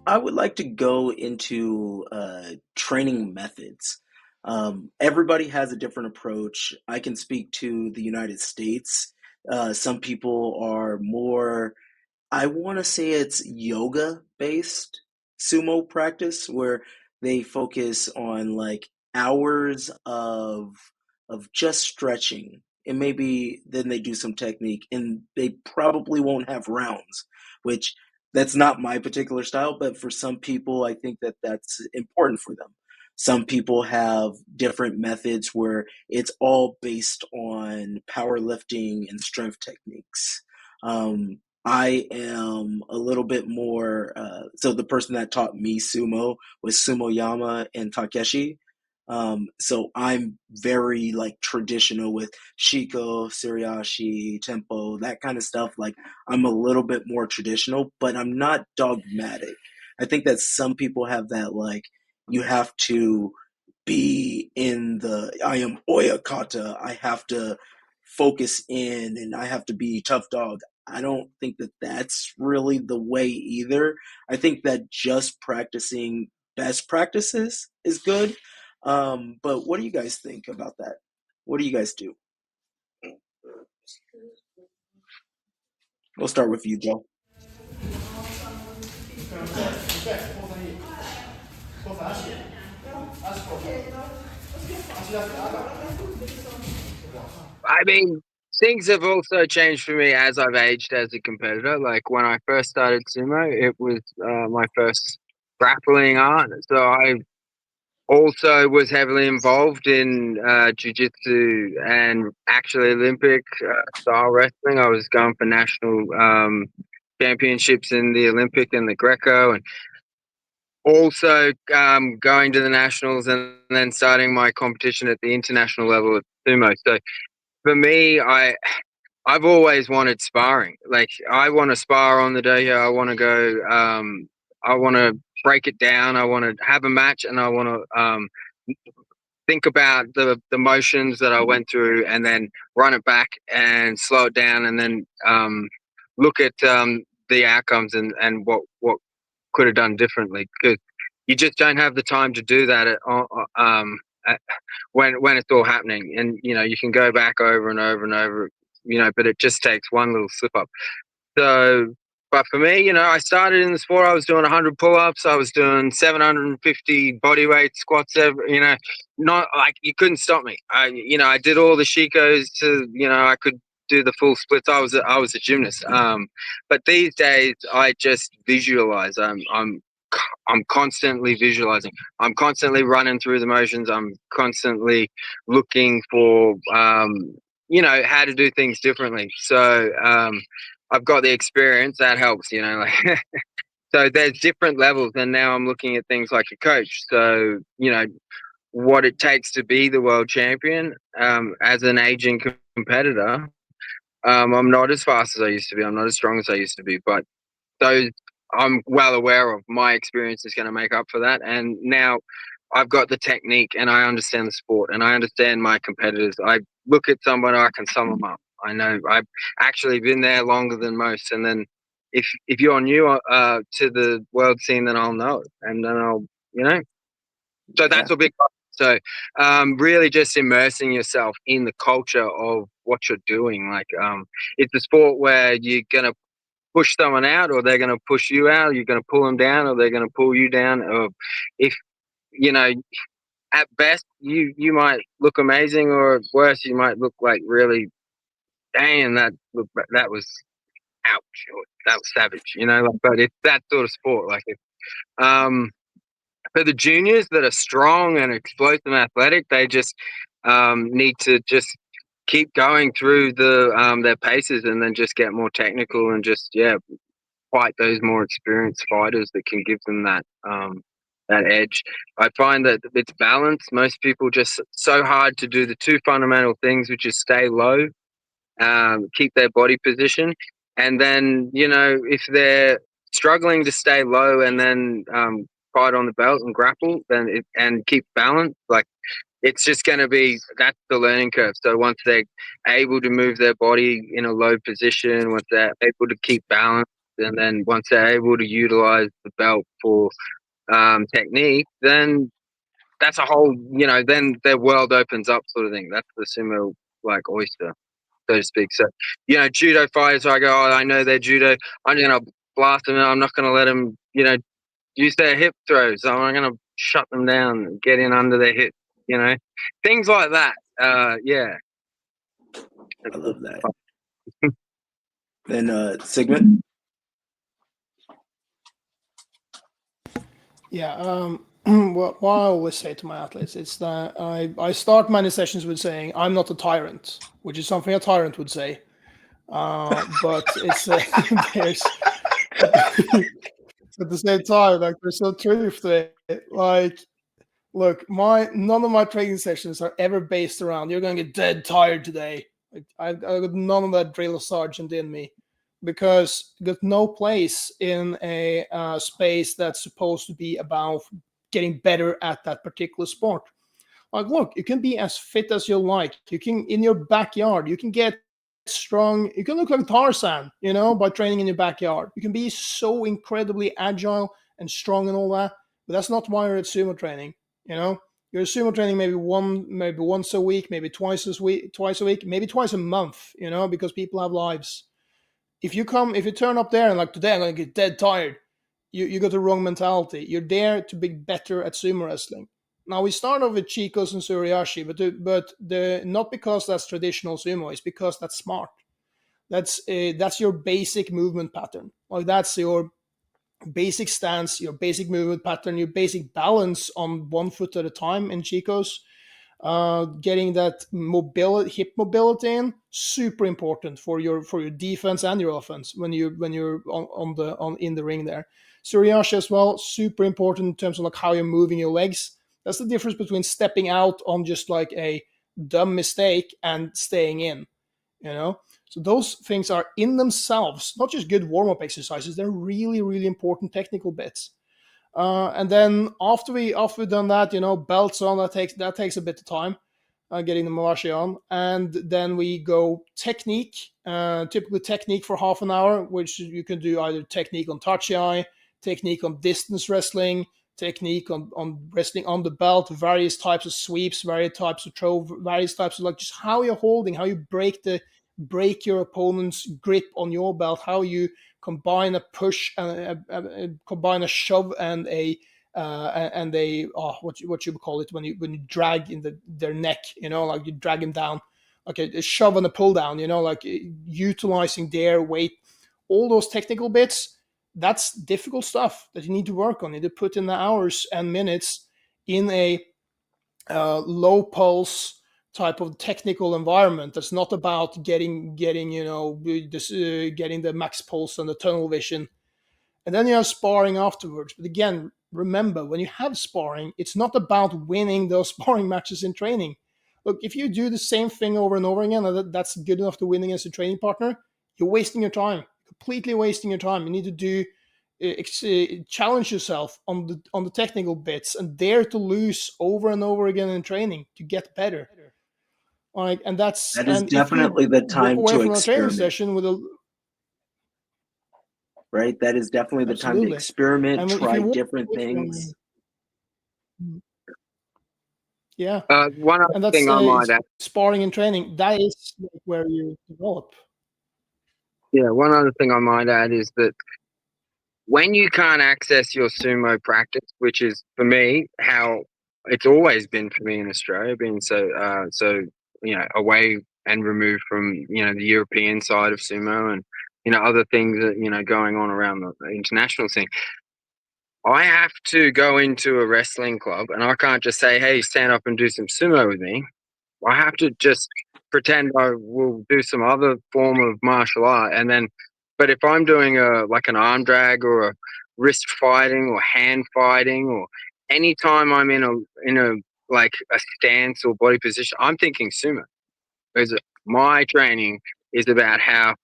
I would like to go into training methods. Everybody has a different approach. I can speak to the United States. Some people are more, I want to say it's yoga based sumo practice where they focus on like hours of just stretching and maybe then they do some technique and they probably won't have rounds, which that's not my particular style, but for some people I think that that's important for them. Some people have different methods where it's all based on powerlifting and strength techniques. I am a little bit more. So the person that taught me sumo was Sumo Yama and Takeshi. So I'm very like traditional with Shiko, Suriashi, Tempo, that kind of stuff. Like I'm a little bit more traditional, but I'm not dogmatic. I think that some people have that like you have to be in the I am Oyakata. I have to focus in and I have to be tough dog. I don't think that that's really the way either. I think that just practicing best practices is good. But what do you guys think about that? What do you guys do? We'll start with you, Joe. I mean, things have also changed for me as I've aged as a competitor. Like when I first started sumo, it was my first grappling art. So I also was heavily involved in jiu-jitsu and actually Olympic style wrestling. I was going for national championships in the Olympic and the Greco, and also going to the nationals and then starting my competition at the international level at sumo. So for me, I've always wanted sparring. Like I want to spar on the dohyo. I want to go. I want to break it down. I want to have a match, and I want to think about the motions that I went through, and then run it back and slow it down, and then look at the outcomes and what could have done differently. Because you just don't have the time to do that at, when it's all happening, and you can go back over and over and over, but it just takes one little slip up. So, but for me, I started in the sport. I was doing 100 pull-ups. I was doing 750 body weight squats. Not like you couldn't stop me. I did all the Shikos to, I could do the full splits. I was a gymnast. But these days, I just visualize. I'm constantly visualizing. I'm constantly running through the motions. I'm constantly looking for, how to do things differently. So I've got the experience that helps. Like so there's different levels, and now I'm looking at things like a coach. So what it takes to be the world champion as an aging competitor. I'm not as fast as I used to be. I'm not as strong as I used to be, but those I'm well aware of. My experience is going to make up for that. And now I've got the technique and I understand the sport and I understand my competitors. I look at someone, I can sum them up. I know I've actually been there longer than most. And then if you're new to the world scene, then I'll know it. And then you know, so Yeah. that's a big. So really just immersing yourself in the culture of what you're doing. Like it's a sport where you're going to push someone out or they're going to push you out, you're going to pull them down or they're going to pull you down, or if you know at best you might look amazing, or at worst you might look like really dang that was ouch, or that was savage, like, but it's that sort of sport. Like if um for the juniors that are strong and explosive and athletic, they just need to just keep going through their paces and then just get more technical and just fight those more experienced fighters that can give them that edge. I find that it's balance. Most people just so hard to do the two fundamental things, which is stay low, keep their body position, and then if they're struggling to stay low and then fight on the belt and grapple, then and keep balance, like it's just going to be, that's the learning curve. So once they're able to move their body in a low position, once they're able to keep balance, and then once they're able to utilize the belt for technique, then that's a whole, then their world opens up, sort of thing. That's the sumo like oyster, so to speak. So, judo fighters, I go, oh, I know they're judo. I'm going to blast them. I'm not going to let them, use their hip throws. I'm going to shut them down, get in under their hip, you know, things like that. Yeah. I love that. Then Sigmund. Yeah. What I always say to my athletes is that I start many sessions with saying I'm not a tyrant, which is something a tyrant would say. But it's there's at at the same time, like there's no truth to it. Like, look, my none of my training sessions are ever based around you're going to get dead tired today. Like, I got none of that drill sergeant in me because got no place in a space that's supposed to be about getting better at that particular sport. Like, look, you can be as fit as you like. You can in your backyard. You can get strong. You can look like Tarzan, by training in your backyard. You can be so incredibly agile and strong and all that. But that's not why you're at sumo training. You're sumo training maybe once a week, maybe twice a week, maybe twice a month. Because people have lives. If you turn up there and like today I'm gonna get dead tired, you got the wrong mentality. You're there to be better at sumo wrestling. Now we start off with Chikos and Suriashi, but the not because that's traditional sumo, it's because that's smart. That's your basic movement pattern. Like that's your basic stance, your basic movement pattern, your basic balance on one foot at a time in Chikos. Getting that hip mobility in, super important for your defense and your offense when you're on in the ring there. Suriyashi as well, super important in terms of like how you're moving your legs. That's the difference between stepping out on just like a dumb mistake and staying in. You know, so those things are in themselves not just good warm up exercises. They're really really important technical bits. And then after we've done that, belts on, that takes a bit of time, getting the mawashi on, and then we go technique. Typically technique for half an hour, which you can do either technique on tachi, technique on distance wrestling, technique on wrestling on the belt, various types of sweeps, various types of throw, various types of like just how you're holding, how you break your opponent's grip on your belt, how you combine a push and combine a shove and a what you would call it when you drag in their neck, like you drag them down, like a shove and a pull down, like utilizing their weight, all those technical bits. That's difficult stuff that you need to work on. You need to put in the hours and minutes in a low pulse type of technical environment that's not about getting getting the max pulse and the tunnel vision. And then you have sparring afterwards. But again, remember, when you have sparring, it's not about winning those sparring matches in training. Look, if you do the same thing over and over again, and that's good enough to win against a training partner, you're wasting your time, completely wasting your time. You need to challenge yourself on the technical bits and dare to lose over and over again in training to get better. All right, That is and if you definitely the walk time away to from a training experiment, session with a right? That is definitely the time to absolutely, experiment, and if try you walk different away things. from yeah, One other and that's thing I might add. sparring and training. That is like where you develop. Yeah, one other thing I might add is that when you can't access your sumo practice, which is for me how it's always been for me in Australia, being so away and removed from the European side of sumo and other things that going on around the international scene. I have to go into a wrestling club and I can't just say, "Hey, stand up and do some sumo with me." I have to just pretend I will do some other form of martial art, and then. But if I'm doing like an arm drag or a wrist fighting or hand fighting or any time I'm in a like a stance or body position, I'm thinking sumo. Because my training is about how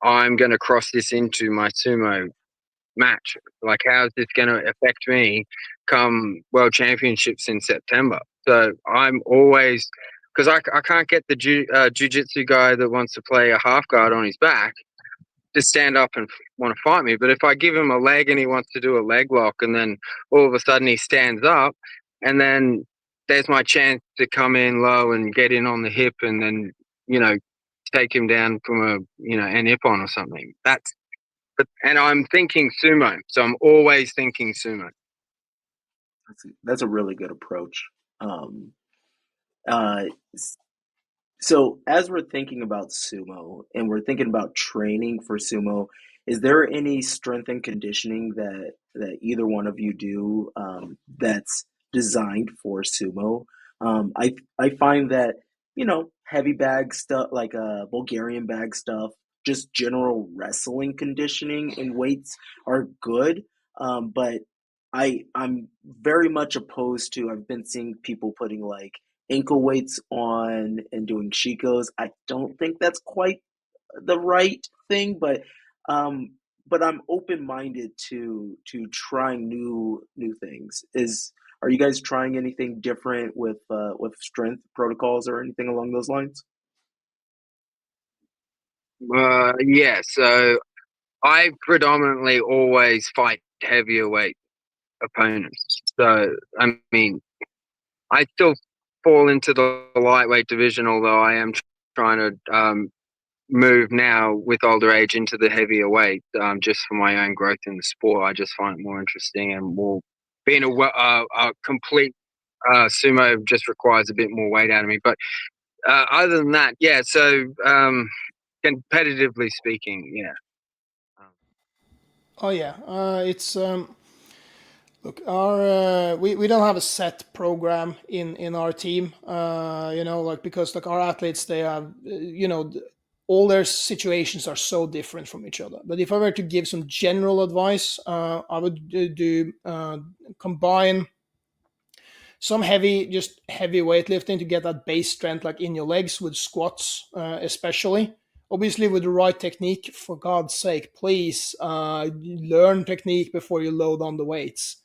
I'm going to cross this into my sumo match. Like, how is this going to affect me come World Championships in September? So I'm always, because I can't get the jiu-jitsu guy that wants to play a half guard on his back to stand up and want to fight me. But if I give him a leg and he wants to do a leg lock, and then all of a sudden he stands up, and then there's my chance to come in low and get in on the hip, and then take him down from a an ippon or something. And I'm thinking sumo, so I'm always thinking sumo. That's a really good approach. Um, uh, So, as we're thinking about sumo and we're thinking about training for sumo, is there any strength and conditioning that either one of you do that's designed for sumo? I find that heavy bag stuff like Bulgarian bag stuff, just general wrestling conditioning and weights are good, but I'm very much opposed to. I've been seeing people putting like ankle weights on and doing Shikos. I don't think that's quite the right thing, um, but I'm open minded to trying new things. Are you guys trying anything different with strength protocols or anything along those lines? Yeah, so I predominantly always fight heavier weight opponents. So I mean, I still fall into the lightweight division, although I am trying to move now with older age into the heavier weight, just for my own growth in the sport. I just find it more interesting and more being a complete sumo just requires a bit more weight out of me. But other than that, yeah. So competitively speaking, yeah. Oh yeah, it's look, our we don't have a set program in our team. Like because like our athletes, they have all their situations are so different from each other. But if I were to give some general advice, I would do combine some heavy weightlifting to get that base strength like in your legs with squats, especially. Obviously, with the right technique, for God's sake, please learn technique before you load on the weights.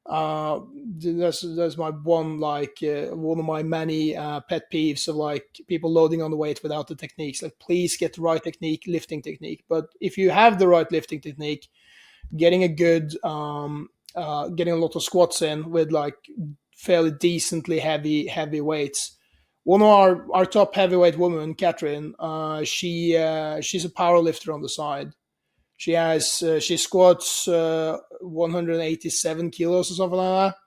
uh that's my one of my many pet peeves of like people loading on the weight without the techniques. Like, please get the right technique, lifting technique. But if you have the right lifting technique, getting a good getting a lot of squats in with like fairly decently heavy weights. One of our top heavyweight woman, Catherine, she's a power lifter on the side. She squats 187 kilos or something like that,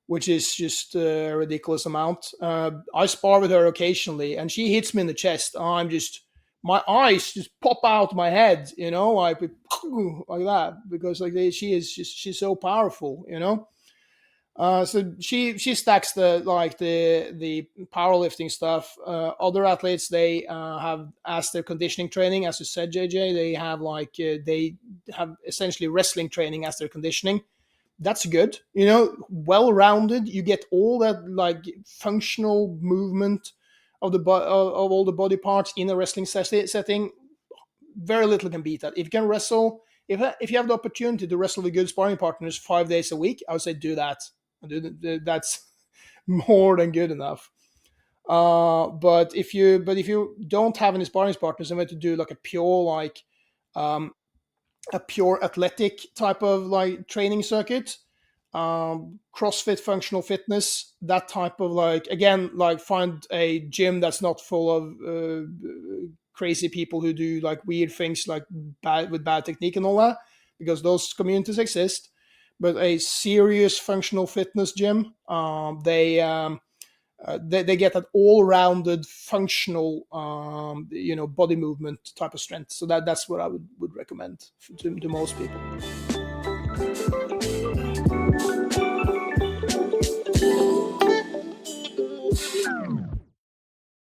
which is just a ridiculous amount. I spar with her occasionally, and she hits me in the chest. I'm just my eyes just pop out my head, like like that, because like she's so powerful, so she stacks the powerlifting stuff. Other athletes, they have, as their conditioning training, as you said, JJ. They have essentially wrestling training as their conditioning. That's good, well rounded. You get all that like functional movement of of all the body parts in a wrestling setting. Very little can beat that. If you can wrestle, if you have the opportunity to wrestle with good sparring partners 5 days a week, I would say do that. That's more than good enough. But if you don't have any sparring partners and want to do like um, a pure athletic type of like training circuit, CrossFit, functional fitness, that type of like, again, like find a gym that's not full of crazy people who do like weird things like bad technique and all that, because those communities exist. But a serious functional fitness gym, they get that all-rounded functional body movement type of strength. So that's what I would recommend to most people.